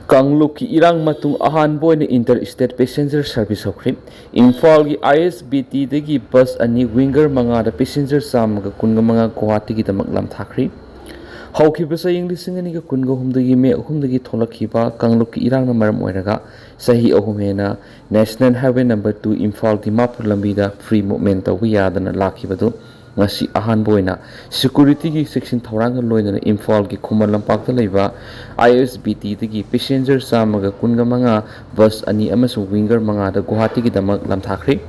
Kangluk ki irang matung ahan boy ni interstate passenger service hokri. Imphal ki ISBT degi bus ani winger manga da passenger samaga kunga manga Guwahati ki damak lam thakri. Haukiba sa yung lising ani ka kunga humdagi me humdagi tholakhiba Kangluk ki irang na maram oiraga sahi ahumena National Highway number 2 Imphal Dimapur lambida free movement tawi yadana lakibadu. Ngasi ahan boyna security ki section thorang loina Imphal ki Khuman Lampakta leiba ISBT tagi passenger samaga kunga manga bus ani amasu winger manga da Guwahati ki damak lam thakri.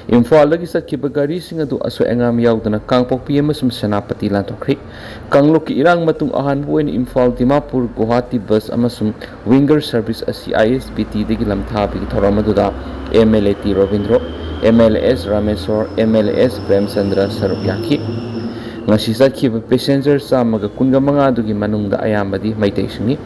Imphal lagi sakhiba gari singa du aso engam yaudana Kangpokpi amasum Senapati lanthokri. Kangluk ki irang matung ahan boyna Imphal Dimapur Guwahati bus amasum winger service asi ISBT dagi lam thabi thoramaduda MLA T Robindro MLS Rameswar MLS Premchandra Sarukyaki ngasi sakhiba passenger samaga kunga manga dugi manungda ayambadi Meetei singni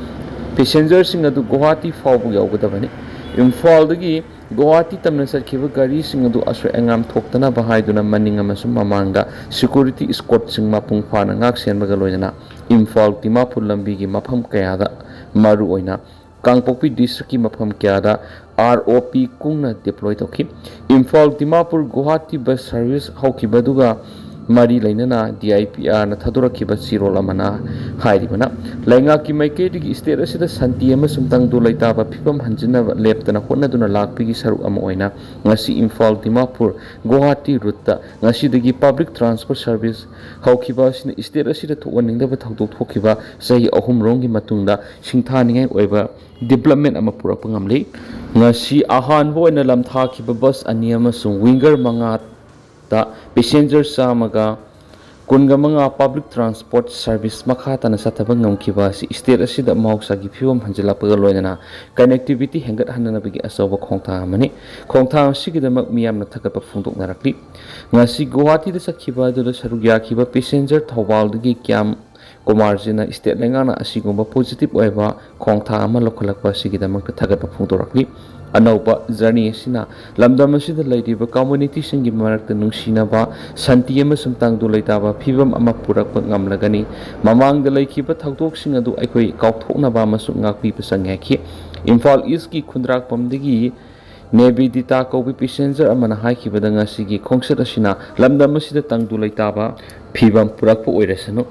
passenger singa du Guwahati fawbu yaugadabani Imphal dagi Guwahati tamna sakhiba gari singa du aso engam thoktana bahaiduna maning amasum mamangda security escort sing mapung phana ngak senbaga loina Imphal Dimapur lambi gi mafam kayada maru oina Kangpokpi district ki mafam kyada ROP kungna deploy toki Imphal Dimapur Guwahati bus service haukibaduga mari lainana DIPR na thadurakiba sirol amana hairibana Leingak ki maikedi ki state asida santi amasum tangdu laitaba phibam hanjina leptana honnaduna lakpi gi saru ama oina ngasi Imphal Dimapur Guwahati route ngasi dagi public transport service haukiba sina state asida thowaningdaba thawdok thokiba sahi ahum rongi matungda singthaningai oiba development ama purakpa ngamle ngasi ahan boina lamtha ki bus ani amasung winger manga da passenger samaga kunga manga public transport service makha na sathaba ngamkiba si state asida mahoksa gi phiwam hanjila paga loina connectivity hengat hanana bigi asoba khongtha amani khongtha sigidamak miyam na thakapa phungdok narakli ngasi Guwahati da sakhiba da sarugya khiba passenger thawal dagi kyam Kumarjina state lengana asigumba positive oiba khongtha ama lokhalakpa sigidamak thagapa phungdorakli anauba journey sina lamdam asida leiriba community singi marakta nungsinaba santi amasum tangdu leitaba phibam ama purakpa ngamlagani mamangda leikhiba thawdok sing adu aikoi kaukthoknaba amasum ngakpi pasangaki Imphal East ki khundrak pamdagi Nebidita kobi passenger amana haikibada ngasigi khongsat asina lamdam asida tangdu leitaba phibam purakpa oirasanu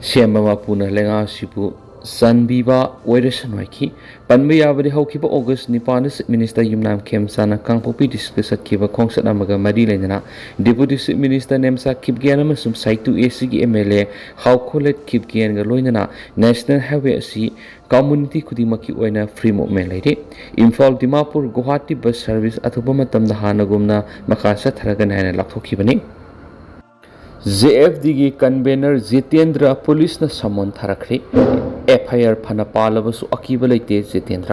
Sema puna lenga sipu sanbiba oirasanoiki panbaya bari haukiba August nipana minister yumnam khemsana Kangpokpi district sakhiba khongsat amaga mari leinana deputy chief minister nemsa khibgian amasum saitu AC gi MLA haukholet khibgian ga loinana national highway asi community khudimaki oina free movement leire Imphal Dimapur Guwahati bus service athuba matamda hanagumna makasa tharaga naina lakhokhibani JFD की convener Jitendra police न समन थरखरी FIR फना पालबसु अकीब लेते Jitendra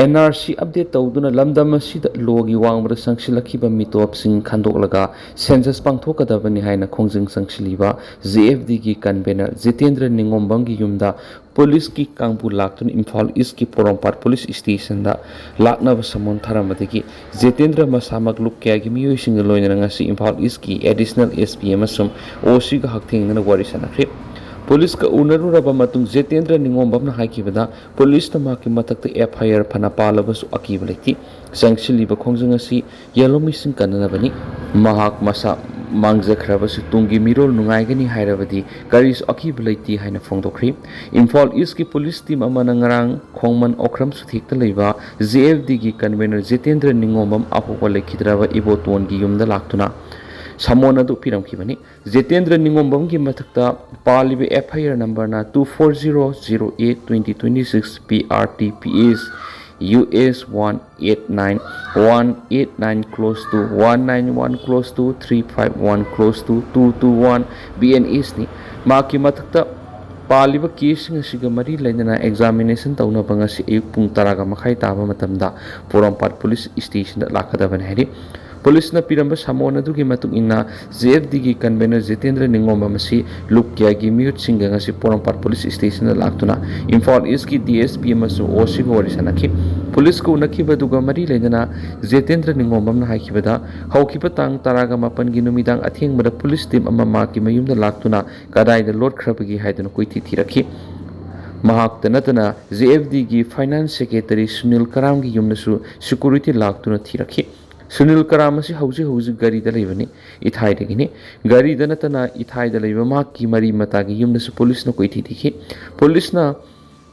NRC update तौदुना लमदम असिदा लोगी वांगब्र संगसिलखिबा मितोप सिंग खंदोकलगा census पांगथोकदबनि हायना खोंजिंग संगसिलिबा JFD की convener Jitendra निंगोंबम की युमदा police की कांगबु लाक्तुन Imphal east की पोरोंपाट police station दा लाकनब समोन थरमदगी जितेंद्र मसामक लुक्या की मियोइसिंग लोइना ngasi इम्फाल ईस्ट की एडिशनल SP अमसुम OC का हकथेंगना वारी सनखरि पुलिस का उनरुरबा मतुंग जितेंद्र निंगोंबमना हाइकिबदा पुलिस तमा की मतकते FIR फना पालबसु अकीब लेति संगसिलिबा खोंजंग असि येलोमिसिंग कननबनि महाक मसा मांगजखरबसु तुंगी मिरोल नुंगाइगनी हाइरबदि करिस अकीब लेति हाइना फोंदोखरि इम्फाल ईस्ट की पुलिस टीम अमना ngarang खोंगमन ओख्रम सुथिकता लेबा JFD की कन्वेनर जितेंद्र निंगोंबम आफोको लेखिद्रबा इबोतोन की युमदा लाक्तुना Samona do piram kibani Jitendra Ningombam ki matakta palibe FIR number na 24008-2026 PRTPS US 189 close to 191 close to 351 close to 221 BNS ni maki matakta paliba case ngasiga mari lainana examination tauna bangasi ayuk pung taraga makai taba matamda Porampat police station lakadaban hari police न पिरंब सामोन अदुगी मतुंग इन्ना JFD की convener Jitendra निंगोंबा मसी लुक्या की म्यूट Singh ngasi Porompat police station लाक्तुना Imphal east की DSP मसु OC को वरिसनखि पुलिस को नखि बदुगा मरी लेजना जितेंद्र निंगोंबम न हाइखिबदा हौखिबा तांग तरागा मापन की नुमिदांग अथेंगबदा पुलिस टीम अमा मा की मयुमदा लाक्तुना कदाइदा लोड खरबगी हाइदुना कोइथि थिरखि ꯃꯍꯥꯛꯇ ꯅꯠꯇꯅ JFDꯒꯤ ꯐꯥꯏꯅꯥꯟꯁ ꯁꯦꯀ꯭ꯔꯦꯇꯔꯤ ꯁꯨꯅꯤꯜ ꯀꯔꯥꯝꯒꯤ ꯌꯨꯝꯗꯁꯨ ꯁꯦꯀ꯭ꯌꯨꯔꯤꯇꯤ ꯂꯥꯛꯇꯨꯅ ꯊꯤꯔꯛꯈꯤ ꯁꯨꯅꯤꯜ ꯀꯔꯥꯝ ꯑꯁꯤ ꯍꯧꯖꯤꯛ ꯒꯥꯔꯤꯗ ꯂꯩꯕꯅꯤ ꯏꯊꯥꯏꯗꯒꯤꯅꯤ ꯒꯥꯔꯤꯗ ꯅꯠꯇꯅ ꯏꯊꯥꯏꯗ ꯂꯩꯕ ꯃꯍꯥꯛꯀꯤ ꯃꯔꯤ ꯃꯇꯥꯒꯤ ꯌꯨꯝꯗꯁꯨ ꯄꯨꯂꯤꯁꯅ ꯀꯣꯏꯊꯤ ꯊꯤꯈꯤ ꯄꯨꯂꯤꯁꯅ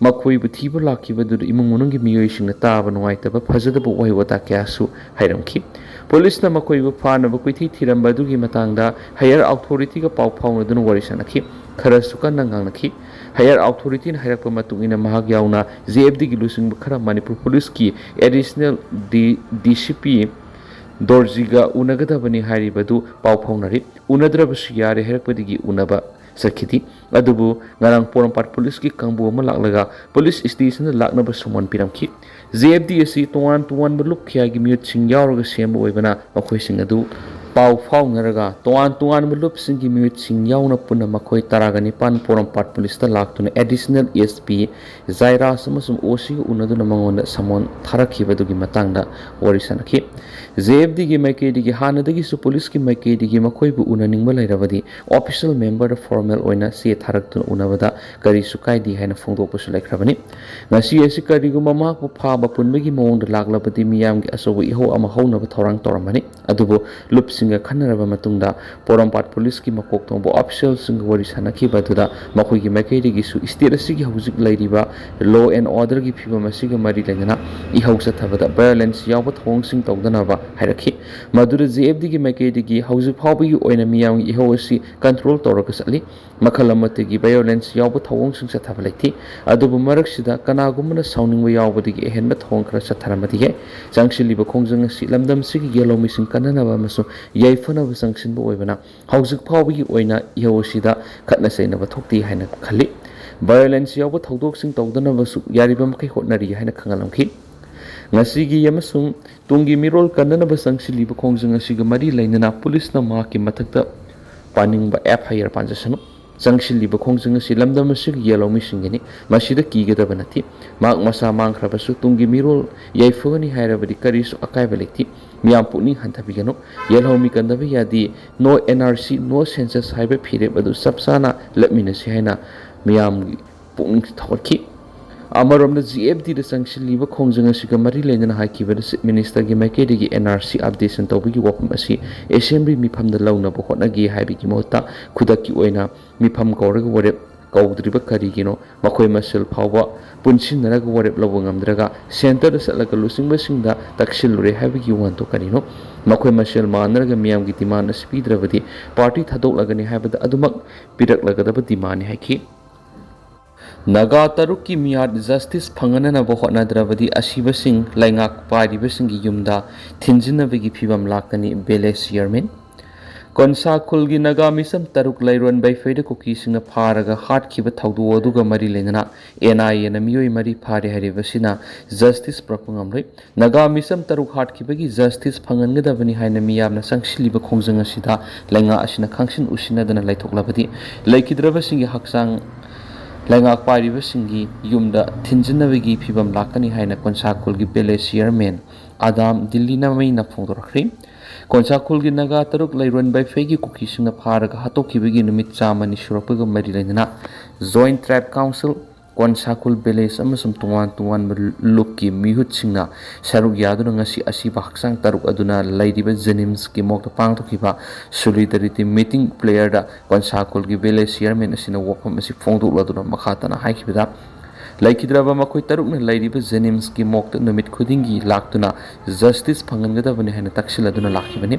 ꯃꯈꯣꯏꯕꯨ ꯊꯤꯕ ꯂꯥꯛꯈꯤꯕꯗꯨꯗ ꯏꯃꯨꯡ ꯃꯅꯨꯡꯒꯤ ꯃꯤꯑꯣꯏꯁꯤꯡꯅ ꯇꯥꯕ ꯅꯨꯡꯉꯥꯏꯇꯕ ꯐꯖꯗꯕ ꯋꯥꯍꯩ ꯋꯥꯇꯥ ꯀꯌꯥꯁꯨ ꯍꯥꯏꯔꯝꯈꯤ ꯄꯨꯂꯤꯁꯅ ꯃꯈꯣꯏꯕꯨ ꯐꯥꯅꯕ ꯀꯣꯏꯊꯤ ꯊꯤꯔꯝꯕ ꯑꯗꯨꯒꯤ ꯃꯇꯥꯡꯗ ꯍꯥꯌꯔ ꯑꯣꯊꯣꯔꯤꯇꯤꯒ ꯄꯥꯎ ꯐꯥꯎꯅꯗꯨꯅ ꯋꯥꯔꯤ ꯁꯥꯅꯈꯤ ꯈꯔꯁꯨ ꯀꯟꯅ ꯉꯥꯡꯅꯈꯤ ꯍꯥꯌꯔ ꯑꯣꯊꯣꯔꯤꯇꯤꯅ ꯍꯥꯏꯔꯛꯄ ꯃꯇꯨꯡ ꯏꯟꯅ ꯃꯍꯥꯛ ꯌꯥꯎꯅ JFDꯒꯤ ꯂꯨꯆꯤꯡꯕ ꯈꯔ ꯃꯅꯤꯄꯨꯔ ꯄꯨꯂꯤꯁꯀꯤ ꯑꯦꯗꯤꯁꯅꯦꯜ DCP ꯗꯣꯔꯖꯤꯒ ꯎꯅꯒꯗꯕꯅꯤ ꯍꯥꯏꯔꯤꯕꯗꯨ ꯄꯥꯎ ꯐꯥꯎꯅꯔꯤ ꯎꯅꯗ꯭ꯔꯕꯁꯨ ꯌꯥꯔꯦ ꯍꯥꯏꯔꯛꯄꯗꯒꯤ ꯎꯅꯕ ꯆꯠꯈꯤꯗꯤ ꯑꯗꯨꯕꯨ ꯉꯔꯥꯡ ꯄꯣꯔꯣꯝꯄꯥꯠ ꯄꯨꯂꯤꯁꯀꯤ ꯀꯥꯡꯕꯨ ꯑꯃ ꯂꯥꯛꯂꯒ ꯄꯨꯂꯤꯁ ꯁ꯭ꯇꯦꯁꯟꯗ ꯂꯥꯛꯅꯕ ꯁꯨꯃꯟ ꯄꯤꯔꯝꯈꯤ JFD ꯑꯁꯤ ꯇꯣꯉꯥꯟ ꯇꯣꯉꯥꯟꯕ ꯂꯨꯞ ꯀꯌꯥꯒꯤ ꯃꯤꯍꯨꯠꯁꯤꯡ ꯌꯥꯎꯔꯒ ꯁꯦꯝꯕ ꯑꯣꯏꯕꯅ ꯃꯈꯣꯏꯁꯤꯡ ꯑꯗꯨ ꯄꯥꯎ ꯐꯥꯎꯅꯔꯒ ꯇꯣꯉꯥꯟ ꯇꯣꯉꯥꯟꯕ ꯂꯨꯞꯁꯤꯡꯒꯤ ꯃꯤꯍꯨꯠꯁꯤꯡ ꯌꯥꯎꯅ ꯄꯨꯟꯅ ꯃꯈꯣꯏ 19 ꯄꯣꯔꯣꯝꯄꯥꯠ ꯄꯨꯂꯤꯁꯇ ꯂꯥꯛꯇꯨꯅ ꯑꯦꯗꯤꯁꯅꯦꯜ SP ꯖꯥꯏꯔꯥꯁ ꯑꯃꯁꯨꯡ OCꯒ ꯎꯅꯗꯨꯅ ꯃꯉꯣꯟꯗ ꯁꯃꯣꯟ ꯊꯥꯔꯛꯈꯤꯕꯗꯨꯒꯤ ꯃꯇꯥꯡꯗ ꯋꯥꯔꯤ ꯁꯥꯅꯈꯤ JFDꯒꯤ ꯃꯥꯏꯀꯩꯗꯒꯤ ꯍꯥꯟꯅꯗꯒꯤꯁꯨ ꯄꯨꯂꯤꯁꯀꯤ ꯃꯥꯏꯀꯩꯗꯒꯤ ꯃꯈꯣꯏꯕꯨ ꯎꯅꯅꯤꯡꯕ ꯂꯩꯔꯕꯗꯤ ꯑꯣꯐꯤꯁꯤꯌꯦꯜ ꯃꯦꯝꯕꯔꯗ ꯐꯣꯔꯃꯦꯜ ꯑꯣꯏꯅ ꯆꯦ ꯊꯥꯔꯛꯇꯨꯅ ꯎꯅꯕꯗ ꯀꯔꯤꯁꯨ ꯀꯥꯏꯗꯦ ꯍꯥꯏꯅ ꯐꯣꯡꯗꯣꯛꯄꯁꯨ ꯂꯩꯈ꯭ꯔꯕꯅꯤ ꯉꯁꯤ ꯑꯁꯤ ꯀꯔꯤꯒꯨꯝꯕ ꯃꯍꯥꯛꯄꯨ ꯐꯥꯕ ꯄꯨꯟꯕꯒꯤ ꯃꯑꯣꯡꯗ ꯂꯥꯛꯂꯕꯗꯤ ꯃꯤꯌꯥꯝꯒꯤ ꯑꯆꯧꯕ ꯏꯍꯧ ꯑꯃ ꯍꯧꯅꯕ ꯊꯧꯔꯥꯡ ꯇꯧꯔꯝꯕꯅꯤ ꯑꯗꯨꯕꯨ ꯂꯨꯞꯁꯤꯡꯒ ꯈꯟꯅꯔꯕ ꯃꯇꯨꯡꯗ ꯄꯣꯔꯣꯝꯄꯥꯠ ꯄꯨꯂꯤꯁꯀꯤ ꯃꯀꯣꯛ ꯊꯣꯡꯕ ꯑꯣꯐꯤꯁꯤꯌꯦꯜꯁꯤꯡꯒ ꯋꯥꯔꯤ ꯁꯥꯅꯈꯤꯕ ꯑꯗꯨꯗ ꯃꯈꯣꯏꯒꯤ ꯃꯥꯏꯀꯩꯗꯒꯤꯁꯨ ꯁ꯭ꯇꯦꯠ ꯑꯁꯤꯒꯤ ꯍꯧꯖꯤꯛ ꯂꯩꯔꯤꯕ ꯂꯣ ꯑꯦꯟ ꯑꯣꯔꯗꯔꯒꯤ ꯐꯤꯕꯝ ꯑꯁꯤꯒ ꯃꯔꯤ ꯂꯩꯅꯅ ꯏꯍꯧ ꯆꯠꯊꯕꯗ ꯚꯥꯏꯑꯣꯂꯦꯟꯁ ꯌꯥꯎꯕ ꯊꯧꯑꯣꯡꯁꯤꯡ ꯇꯧꯗꯅꯕ ꯍꯥꯏꯔꯛꯈꯤ ꯃꯗꯨꯗ JFDꯒꯤ ꯃꯥꯏꯀꯩꯗꯒꯤ ꯍꯧꯖꯤꯛ ꯐꯥꯎꯕꯒꯤ ꯑꯣꯏꯅ ꯃꯤꯌꯥꯝꯒꯤ ꯏꯍꯧ ꯑꯁꯤ ꯀꯟꯇ꯭ꯔꯣꯜ ꯇꯧꯔꯒ ꯆꯠꯂꯤ ꯃꯈꯜ ꯑꯃꯠꯇꯒꯤ ꯚꯥꯏꯑꯣꯂꯦꯟꯁ ꯌꯥꯎꯕ ꯊꯧꯑꯣꯡꯁꯤꯡ ꯆꯠꯊꯕ ꯂꯩꯇꯦ ꯑꯗꯨꯕꯨ ꯃꯔꯛꯁꯤꯗ ꯀꯅꯥꯒꯨꯝꯕꯅ ꯁꯥꯎꯅꯤꯡꯕ ꯌꯥꯎꯕꯗꯒꯤ ꯑꯍꯦꯟꯕ ꯊꯧꯑꯣꯡ ꯈꯔ ꯆꯠꯊꯔꯝꯕꯗꯤ ꯌꯥꯏ ꯆꯪꯁꯤꯜꯂꯤꯕ ꯈꯣꯡꯖꯪ ꯑꯁꯤ ꯂꯝꯗꯝꯁꯤꯒꯤ ꯌꯦꯜꯍꯧꯃꯤꯁꯤꯡ ꯀꯟꯅꯅꯕ ꯑꯃꯁꯨꯡ ꯌꯥꯏꯐꯅꯕ ꯆꯪꯁꯤꯟꯕ ꯑꯣꯏꯕꯅ ꯍꯧꯖꯤꯛ ꯐꯥꯎꯕꯒꯤ ꯑꯣꯏꯅ ꯏꯍꯧ ꯑꯁꯤꯗ ꯈꯠꯅ ꯆꯩꯅꯕ ꯊꯣꯛꯇꯦ ꯍꯥꯏꯅ ꯈꯜꯂꯤ ꯚꯥꯏꯑꯣꯂꯦꯟꯁ ꯌꯥꯎꯕ ꯊꯧꯗꯣꯛꯁꯤꯡ ꯇꯧꯗꯅꯕꯁꯨ ꯌꯥꯔꯤꯕ ꯃꯈꯩ ꯍꯣꯠꯅꯔꯤ ꯍꯥꯏꯅ ꯈꯪꯍꯜꯂꯝꯈꯤ ꯉꯁꯤꯒꯤ ꯑꯃꯁꯨꯡ ꯇꯨꯡꯒꯤ ꯃꯤꯔꯣꯜ ꯀꯟꯅꯅꯕ ꯆꯪꯁꯤꯜꯂꯤꯕ ꯈꯣꯡꯖꯪ ꯑꯁꯤꯒ ꯃꯔꯤ ꯂꯩꯅꯅ ꯄꯨꯂꯤꯁꯅ ꯃꯍꯥꯛꯀꯤ ꯃꯊꯛꯇ ꯄꯥꯅꯤꯡꯕ FIR ꯄꯥꯟꯖꯁꯅꯨ ꯆꯪꯁꯤꯜꯂꯤꯕ ꯈꯣꯡꯖꯪ ꯑꯁꯤ ꯂꯝꯗꯝ ꯑꯁꯤꯒꯤ ꯌꯦꯜꯍꯧꯃꯤꯁꯤꯡꯒꯤꯅꯤ ꯃꯁꯤꯗ ꯀꯤꯒꯗꯕ ꯅꯠꯇꯦ ꯃꯍꯥꯛ ꯃꯁꯥ ꯃꯥꯡꯈ꯭ꯔꯕꯁꯨ ꯇꯨꯡꯒꯤ ꯃꯤꯔꯣꯜ ꯌꯥꯏꯐꯒꯅꯤ ꯍꯥꯏꯔꯕꯗꯤ ꯀꯔꯤꯁꯨ ꯑꯀꯥꯏꯕ ꯂꯩꯇꯦ ꯃꯤꯌꯥꯝ ꯄꯨꯛꯅꯤꯡ ꯍꯟꯊꯕꯤꯒꯅꯨ ꯌꯦꯜꯍꯧꯃꯤ ꯀꯟꯗꯕ ꯌꯥꯗꯦ ꯅꯣ NRC ꯅꯣ ꯁꯦꯟꯁꯁ ꯍꯥꯏꯕ ꯐꯤꯔꯦꯞ ꯑꯗꯨ ꯆꯞ ꯆꯥꯅ ꯂꯦꯞꯃꯤꯟꯅꯁꯤ ꯍꯥꯏꯅ ꯃꯤꯌꯥꯝꯒꯤ ꯄꯨꯛꯅꯤꯡ ꯊꯧꯒꯠꯈꯤ ꯑꯃꯔꯣꯝꯗ JFDꯗ ꯆꯪꯁꯤꯜꯂꯤꯕ ꯈꯣꯡꯖꯪ ꯑꯁꯤꯒ ꯃꯔꯤ ꯂꯩꯅꯅ ꯍꯥꯏꯈꯤꯕꯗ ꯆꯤꯐ ꯃꯤꯅꯤꯁꯇꯔꯒꯤ ꯃꯥꯏꯀꯩꯗꯒꯤ NRC ꯑꯞꯗꯦꯁꯟ ꯇꯧꯕꯒꯤ ꯋꯥꯐꯝ ꯑꯁꯤ ꯑꯦꯁꯦꯝꯕ꯭ꯂꯤ ꯃꯤꯐꯝꯗ ꯂꯧꯅꯕ ꯍꯣꯠꯅꯒꯦ ꯍꯥꯏꯕꯒꯤ ꯃꯍꯨꯠꯇ ꯈꯨꯗꯛꯀꯤ ꯑꯣꯏꯅ ꯃꯤꯐꯝ ꯀꯧꯔꯒ ꯋꯥꯔꯦꯞ ꯀꯧꯗ꯭ꯔꯤꯕ ꯀꯔꯤꯒꯤꯅꯣ ꯃꯈꯣꯏ ꯃꯁꯦꯜ ꯐꯥꯎꯕ ꯄꯨꯟꯁꯤꯟꯅꯔꯒ ꯋꯥꯔꯦꯞ ꯂꯧꯕ ꯉꯝꯗ꯭ꯔꯒ ꯁꯦꯟꯇꯔꯗ ꯆꯠꯂꯒ ꯂꯨꯆꯤꯡꯕꯁꯤꯡꯗ ꯇꯛꯁꯤꯜꯂꯨꯔꯦ ꯍꯥꯏꯕꯒꯤ ꯋꯥꯍꯟꯊꯣꯛ ꯀꯔꯤꯅꯣ ꯃꯈꯣꯏ ꯃꯁꯦꯜ ꯃꯥꯟꯅꯔꯒ ꯃꯤꯌꯥꯝꯒꯤ ꯗꯤꯃꯥꯟ ꯑꯁꯤ ꯄꯤꯗ꯭ꯔꯕꯗꯤ ꯄꯥꯔꯇꯤ ꯊꯥꯗꯣꯛꯂꯒꯅꯤ ꯍꯥꯏꯕꯗ ꯑꯗꯨꯃꯛ ꯄꯤꯔꯛꯂꯒꯗꯕ ꯗꯤꯃꯥꯟꯅꯤ ꯍꯥꯏꯈꯤ ꯅꯥꯒꯥ ꯇꯔꯨꯛꯀꯤ ꯃꯤꯌꯥꯠ ꯖꯁꯇꯤꯁ ꯐꯪꯍꯟꯅꯕ ꯍꯣꯠꯅꯗ꯭ꯔꯕꯗꯤ ꯑꯁꯤꯕꯁꯤꯡ ꯂꯩꯉꯥꯛ ꯄꯥꯏꯔꯤꯕꯁꯤꯡꯒꯤ ꯌꯨꯝꯗ ꯊꯤꯟꯖꯤꯟꯅꯕꯒꯤ ꯐꯤꯚꯝ ꯂꯥꯛꯀꯅꯤ ꯚꯤꯂꯦꯖ ꯆꯤꯌꯔꯃꯦꯟ ꯀꯣꯟꯁꯥ ꯈꯨꯜꯒꯤ ꯅꯥꯒꯥ ꯃꯤꯆꯝ 6 ꯂꯩꯔꯣꯟ ꯕꯩꯐꯩꯗ ꯀꯨꯀꯤꯁꯤꯡꯅ ꯐꯥꯔꯒ ꯍꯥꯠꯈꯤꯕ ꯊꯧꯗꯣꯛ ꯑꯗꯨꯒ ꯃꯔꯤ ꯂꯩꯅꯅ NIAꯅ ꯃꯤꯑꯣꯏ 3 ꯐꯥꯔꯦ ꯍꯥꯏꯔꯤꯕꯁꯤꯅ ꯖꯁꯇꯤꯁ ꯄꯨꯔꯛꯄ ꯉꯝꯂꯣꯏ ꯅꯥꯒꯥ ꯃꯤꯆꯝ 6 ꯍꯥꯠꯈꯤꯕꯒꯤ ꯖꯁꯇꯤꯁ ꯐꯪꯍꯟꯒꯗꯕꯅꯤ ꯍꯥꯏꯅ ꯃꯤꯌꯥꯝꯅ ꯆꯪꯁꯤꯜꯂꯤꯕ ꯈꯣꯡꯖꯪ ꯑꯁꯤꯗ ꯂꯩꯉꯥꯛ ꯑꯁꯤꯅ ꯈꯪꯁꯤꯟ ꯎꯁꯤꯟꯅꯗꯅ ꯂꯩꯊꯣꯛꯂꯕꯗꯤ ꯂꯩꯈꯤꯗ꯭ꯔꯕꯁꯤꯡꯒꯤ ꯍꯛꯆꯥꯡ ꯂꯩꯉꯥꯛ ꯄꯥꯏꯔꯤꯕꯁꯤꯡꯒꯤ ꯌꯨꯝꯗ ꯊꯤꯟꯖꯤꯟꯅꯕꯒꯤ ꯐꯤꯚꯝ ꯂꯥꯛꯀꯅꯤ ꯍꯥꯏꯅ ꯀꯣꯟꯁꯥꯈꯨꯜꯒꯤ ꯚꯤꯂꯦꯖ ꯆꯤꯌꯔꯃꯦꯟ ꯑꯗꯥꯝ ꯗꯤꯜꯂꯤꯅ ꯃꯩꯅ ꯐꯣꯡꯗꯣꯛꯈ꯭ꯔꯦ ꯀꯣꯟꯁꯥꯈꯨꯜꯒꯤ ꯅꯥꯒꯥ 6 ꯂꯩꯔꯣꯟ ꯕꯩꯐꯩꯒꯤ ꯀꯨꯀꯤꯁꯤꯡꯅ ꯐꯥꯔꯒ ꯍꯥꯠꯇꯣꯛꯈꯤꯕꯒꯤ ꯅꯨꯃꯤꯠ 100ꯅꯤ ꯁꯨꯔꯛꯄꯒ ꯃꯔꯤ ꯂꯩꯅꯅ ꯖꯣꯏꯟꯠ ꯇ꯭ꯔꯥꯏꯕ ꯀꯥꯎꯟꯁꯤꯜ ꯀꯣꯟꯁꯥꯈꯨꯜ ꯚꯤꯂꯦꯖ ꯑꯃꯁꯨꯡ ꯇꯣꯉꯥꯟ ꯇꯣꯉꯥꯟꯕ ꯂꯨꯞꯀꯤ ꯃꯤꯍꯨꯠꯁꯤꯡꯅ ꯁꯔꯨꯛ ꯌꯥꯗꯨꯅ ꯉꯁꯤ ꯑꯁꯤꯕ ꯍꯛꯆꯥꯡ 6 ꯑꯗꯨꯅ ꯂꯩꯔꯤꯕ ꯖꯦꯅꯤꯝꯁꯀꯤ ꯃꯣꯛꯇ ꯄꯥꯡꯊꯣꯛꯈꯤꯕ ꯁꯣꯂꯤꯗꯔꯤꯇꯤ ꯃꯤꯇꯤꯡ ꯄ꯭ꯂꯦꯌꯔꯗ ꯀꯣꯟꯁꯥꯈꯨꯜꯒꯤ ꯚꯤꯂꯦꯖ ꯆꯤꯌꯔꯃꯦꯟ ꯑꯁꯤꯅ ꯋꯥꯐꯝ ꯑꯁꯤ ꯐꯣꯡꯗꯣꯛꯂꯗꯨꯅ ꯃꯈꯥ ꯇꯥꯅ ꯍꯥꯏꯈꯤꯕꯗ ꯂꯩꯈꯤꯗ꯭ꯔꯕ ꯃꯈꯣꯏ 6ꯅ ꯂꯩꯔꯤꯕ ꯖꯦꯅꯤꯝꯁꯀꯤ ꯃꯣꯛꯇ ꯅꯨꯃꯤꯠ ꯈꯨꯗꯤꯡꯒꯤ ꯂꯥꯛꯇꯨꯅ ꯖꯁꯇꯤꯁ ꯐꯪꯍꯟꯒꯗꯕꯅꯤ ꯍꯥꯏꯅ ꯇꯛꯁꯤꯜꯂꯗꯨꯅ ꯂꯥꯛꯈꯤꯕꯅꯤ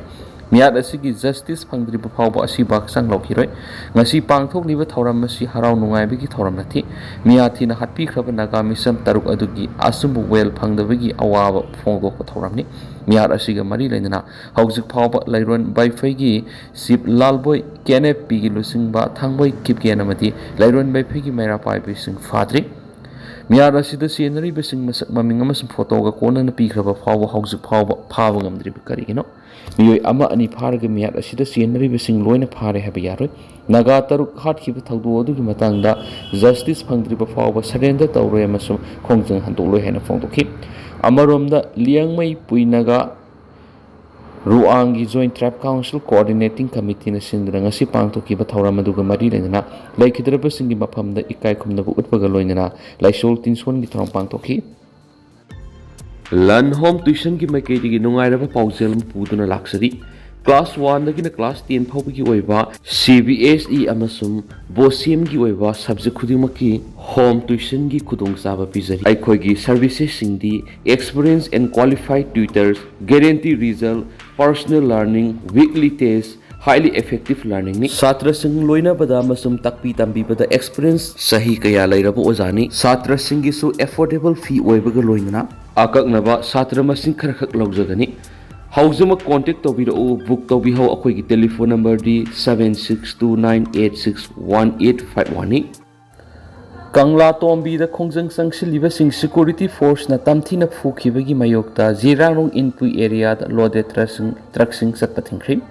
ꯃꯤꯌꯥꯠ ꯑꯁꯤꯒꯤ ꯖꯁꯇꯤꯁ ꯐꯪꯗ꯭ꯔꯤꯕ ꯐꯥꯎꯕ ꯑꯁꯤꯕ ꯍꯛꯆꯥꯡ ꯂꯧꯈꯤꯔꯣꯏ ꯉꯁꯤ ꯄꯥꯡꯊꯣꯛꯂꯤꯕ ꯊꯧꯔꯝ ꯑꯁꯤ ꯍꯔꯥꯎ ꯅꯨꯡꯉꯥꯏꯕꯒꯤ ꯊꯧꯔꯝ ꯅꯠꯇꯦ ꯃꯤꯌꯥꯊꯤꯅ ꯍꯥꯠꯄꯤꯈ꯭ꯔꯕ ꯅꯥꯒꯥ ꯃꯤꯆꯝ 6 ꯑꯗꯨꯒꯤ ꯑꯆꯨꯝꯕ ꯋꯦꯜ ꯐꯪꯗꯕꯒꯤ ꯑꯋꯥꯕ ꯐꯣꯡꯗꯣꯛꯄ ꯊꯧꯔꯝꯅꯤ ꯃꯤꯌꯥꯠ ꯑꯁꯤꯒ ꯃꯔꯤ ꯂꯩꯅꯅ ꯍꯧꯖꯤक ꯐꯥꯎꯕ ꯂꯩꯔꯣꯟ ꯕꯩꯐꯩꯒꯤ ꯆꯤꯞ ꯂꯥꯜꯕꯣꯏ KNFPꯒꯤ ꯂꯨꯆꯤꯡꯕ ꯊꯥꯡꯕꯣꯏ ꯀꯤꯞꯒꯦꯟ ꯑꯃꯗꯤ ꯂꯩꯔꯣꯟ ꯕꯩꯐꯩꯒꯤ ꯃꯩꯔꯥ ꯄꯥꯏꯕꯁꯤꯡ ꯐꯥꯗ꯭ꯔꯤ ꯃꯤꯌꯥꯠ ꯑꯁꯤꯗ ꯆꯦꯟꯅꯔꯤꯕꯁꯤꯡ ꯃꯁꯛ ꯃꯃꯤꯡ ꯑꯃꯁꯨꯡ ꯐꯣꯇꯣꯒ ꯀꯣꯟꯅꯅ ꯄꯤꯈ꯭ꯔꯕ ꯐꯥꯎꯕ ꯍꯧꯖꯤꯛ ꯐꯥꯎꯕ ꯐꯥꯕ ꯉꯝꯗ꯭ꯔꯤꯕ ꯀꯔꯤꯒꯤꯅꯣ ꯃꯤꯑꯣꯏ 1-2 ꯐꯥꯔꯒ ꯃꯤꯌꯥꯠ ꯑꯁꯤꯗ ꯆꯦꯟꯅꯔꯤꯕꯁꯤꯡ ꯂꯣꯏꯅ ꯐꯥꯔꯦ ꯍꯥꯏꯕ ꯌꯥꯔꯣꯏ ꯅꯥꯒꯥ 6 ꯍꯥꯠꯈꯤꯕ ꯊꯧꯗꯣꯛ ꯑꯗꯨꯒꯤ ꯃꯇꯥꯡꯗ ꯖꯁꯇꯤꯁ ꯐꯪꯗ꯭ꯔꯤꯕ ꯐꯥꯎꯕ ꯁꯔꯦꯟꯗꯔ ꯇꯧꯔꯣꯏ ꯑꯃꯁꯨꯡ ꯈꯣꯡꯖꯪ ꯍꯟꯗꯣꯛꯂꯣꯏ ꯍꯥꯏꯅ ꯐꯣꯡꯗꯣꯛꯈꯤ ꯑꯃꯔꯣꯝꯗ ꯂꯤꯌꯥꯡꯃꯩ ꯄꯨꯏ Naga Ruanggi Joint Tribe Council Coordinating Committee na sindra ngasi pangthokiba thauram aduga mari lengna laikhidrabasingi mafamda ikai khumnabu utpaga loinana laisol tinson gi thong pangthoki Learn home tuition ki maikei gi nungairaba paujel puduna laksari Class 1 dagina Class 10 phawgi oiba CBSE amasum BOSIM gi oiba subject khudimaki home tuition gi khudong saba pizari aikoi gi services singdi experienced and qualified tutors guarantee result personal learning weekly test highly effective learning ni satra sing loina bada masum takpi tambi bada experience sahi kaya lairabo ozani satra sing gi su affordable fee oibaga loina akaknaba satra masing kharakhak laujagani Hauzama contact book ki telephone number di 7629861851 Kangla Tombi da Khongjang Sangshiliba Sing Security Force na tamthina phukibagi mayokta Jirarong Inpui area da loaded trucksing satpathingkri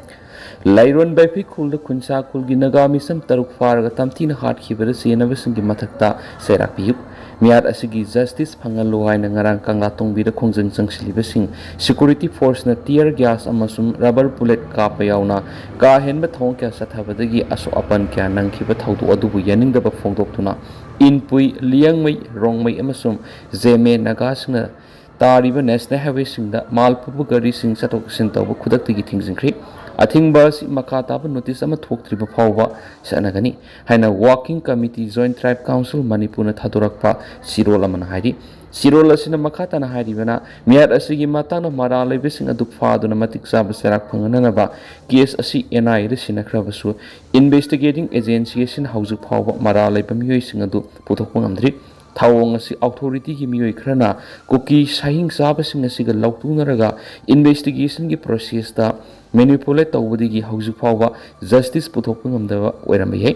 Lairon Baipi Khul da Khunsa Khul gi Nagami Sam Taruk Farga tamthina hatkibada senabasing mathakta serakpiyu Miat asigi justice phangalo haina ngarang Kangla Tongbi da Khongjang Sangshiliba Sing Security Force na tear gas amasum rubber bullet kapa yauna ka henba thong kya sathabadagi aso apan kya nangkhiba thaudu adubu yaningdaba phongdoktuna Inpui Liangmai Rongmai amasum Zeme Nagasna Tariba National Highway Singda Malpubu Gari Sing Satok Sintaba Khudaktigi Thingzingkri Athingba si makataba notice ama thoktriba phawba sanagani haina working committee joint tribe council Manipur na thadorakpa sirol amana hairi sirol asina makata na hairi bana miyat asigi matana mara lebesing aduk phaduna matik saba serak phangana ba case asi NI re sinakrabasu investigating agency sin hauju phawba mara lebam yoi singadu puthokpa ngamdri Thawong asi authority ki miyoi khrana kuki sahing saba sing asiga lautunaraga investigation ki process da manipulate tawdigi hauju phawba justice puthokpa ngamdaba oirambai hai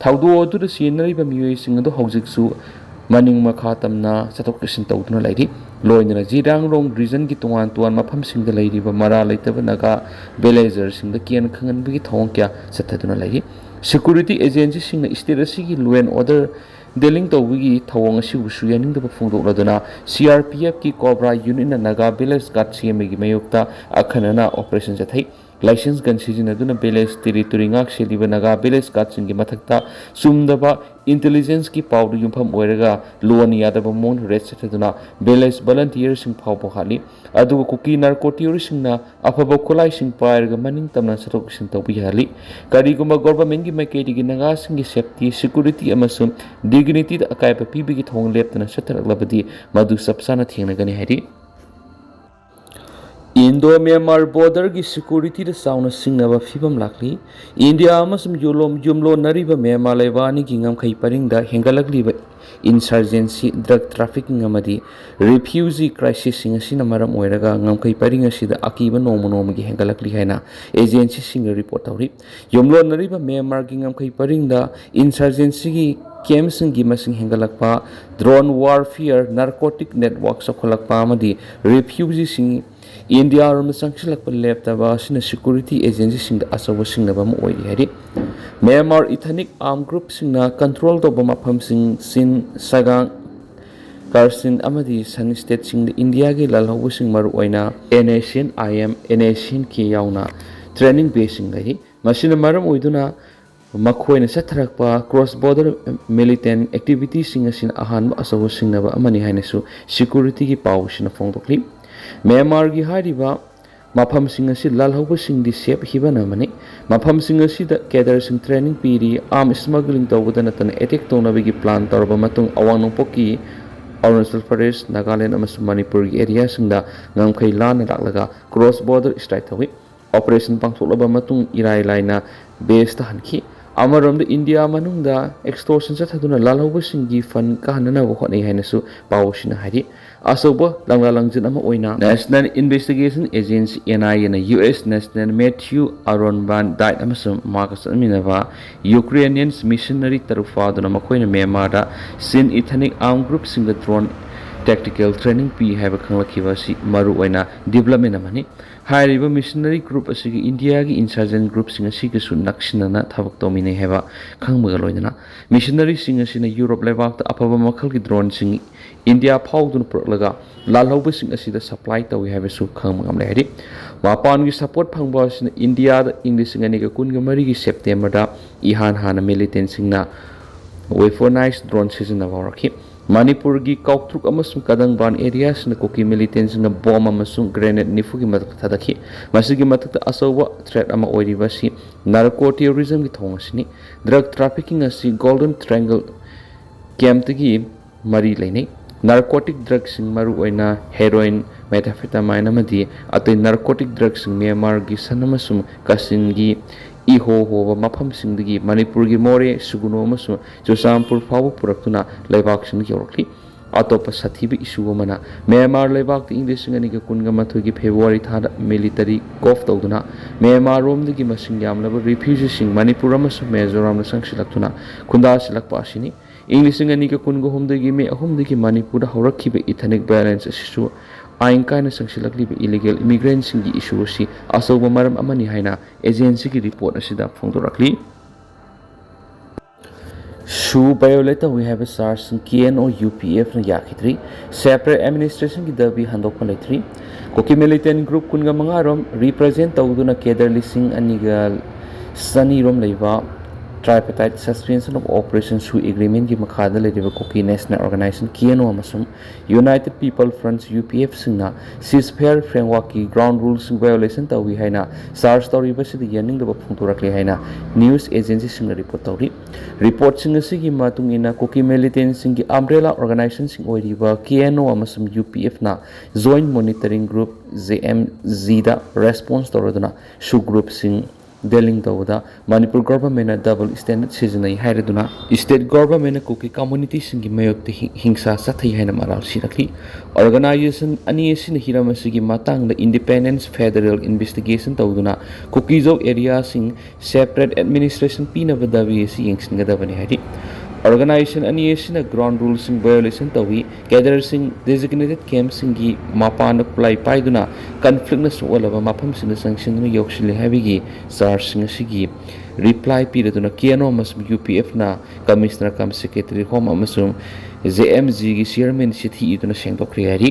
thawdu odu da sinari ba miyoi sing adu haujiksu maning makha tamna chatok sin tawduna lairi loinana jirang rong region ki tongan tuan mafam sing da lairi ba mara laitaba naga villager sing da kian khangan bi thong kya sathaduna lairi security agency sing na state asigi law and order Dealing to wigi thawong asi usuyaning da phungdok laduna CRPF ki Cobra unit na Naga village gat CM gi mayukta akhanana operation jathai license gan sijinaduna village territory ngak seliba Naga village gat singi mathakta sumdaba intelligence ki pawdu yumpham oiraga loan yadaba mon red setaduna village volunteers sing phawbo hali adu kuki narcotic sing na afaba kolai sing pairga maning tamna satok sing tawbi hali kariguma government gi maikei gi Naga sing gi safety security amasum dignity da akai pa pibi gi thong leptana sataraklabadi madu sapsana thengnagani hari Indo-Myanmar border ki security da sauna singnaba fibam lakli India amasum yumlo nariba Myanmar laibani ki ngamkhai paringda hengalakliba insurgency drug trafficking amadi refugee crisis sing asina maram oiraga ngamkhai paring asida akiba nomo gi hengalakli haina agency sing report tawri yumlo nariba Myanmar ki ngamkhai paringda insurgency gi camps gi masing hengalakpa drone warfare narcotic network sokholakpa amadi refugee sing India rom sangsilak laptaba sina security agency sing da asawa sing naba mo oi hari Myanmar ethnic armed group sing na control to bama pham sing sin sagang karsin amadi san state sing India ge lalhaw sing maru oina NACN IM NACN ki yauna training basing gai masina maram oiduna makhoina satharakpa cross border militant activities sing asin ahan asawa sing naba amani hainasu security gi paw sina phongdokli Myanmar gi hariba mafam sing asi lalhauba sing di sep hibana mani mafam sing asi da cadre sing training piri arm smuggling tawda natana attack tona bigi plan tarba matung awang poki Arunachal Pradesh Nagaland amasung Manipur gi area sing da ngamkhai lan raklaga cross border strike thawi operation pangthoklaba matung irai laina base ta hanki amaram da India manungda extortion chathaduna lalhauba sing gi fund ka hanana bo khonai hainasu pawsina hari asoba langlalangjin ama oina National Investigation Agency NIA na US National Matthew Aronban died amasum Marcus Aminava Ukrainians missionary tarufa duna makoina Myanmar da sin ethnic armed group sing the drone tactical training pi have khanglakiba si maru oina development amani hairiba missionary group asigi India gi insurgent group sing asigi su naksinana thabak tomine heba khangmaga loina missionary sing asina Europe lebak ta apaba makhal gi drone sing India fauduna purlaga lalhobasing asida supply tawi habesu khangam le hadi mapan gi support phangba sin India da English ngani ga kun ga mari gi September da ihan hana militant singna weaponized drone season na waraki Manipur gi Kautruk amasung kadang ban areas na kuki militant singna bomb amasung grenade nifu gi matak thadaki masigi matak ta asawa threat ama oiriba si narco terrorism gi thongasini drug trafficking asi golden triangle camp tagi mari lainai narcotic drugs in maru oina heroin methamphetamine amadi atoi narcotic drugs in Myanmar gi sanamasum kasin gi iho ho mafam singdagi Manipur gi more suguno amasum Josampur fawu puraktuna leibak sing yorokli atopa sathibi issue mana Myanmar leibak English ngani ga kunga mathoi gi February thada military cough tawduna Myanmar rom dagi masing yamlaba refugees sing Manipur amasum Mizoram na sangsilaktuna khunda silakpa asini English ngani ka kun go humdagi me ahumdagi Manipur da haurakhiba ethnic violence asisu ain kaina sangsilakli illegal immigrants gi issue si asoba maram amani haina agency ki report asida phongdorakli Shoe violator we have a SARS KN or UPF na yakitri separate administration ki dabi handok paletri koki militant group kunga mangarom represent tawduna keder lising anigal sani rom leiba tripartite suspension of operations through agreement gi makhada lediba koki national organization KNO amasum United People Front UPF singna ceasefire framework ki ground rules violation tawi haina SARS tawi basidi yaning da phungturakli haina news agency singna report tawi report sing asigi matung ina koki militant sing gi umbrella organization sing oiriba KNO amasum UPF na joint monitoring group JMZ da response tawraduna shu group sing dealing tawda Manipur government double standard seasonai hairaduna state government koki community singi mayok hingsa sathai haina maral sirakli organization ani sin hiramasigi matang the independence federal investigation tawduna koki zog area sing separate administration pina badawi si yengsin gadabani haidi organization ani sina ground rules sing violation tawi gather sing designated camp singi mapan apply paiduna conflict na solaba mafam sing sanction na yoksile habigi SARS sing sigi reply piraduna KNO masum UPF na commissioner kam secretary home amasum JMZ gi chairman sithi iduna sengdokri hari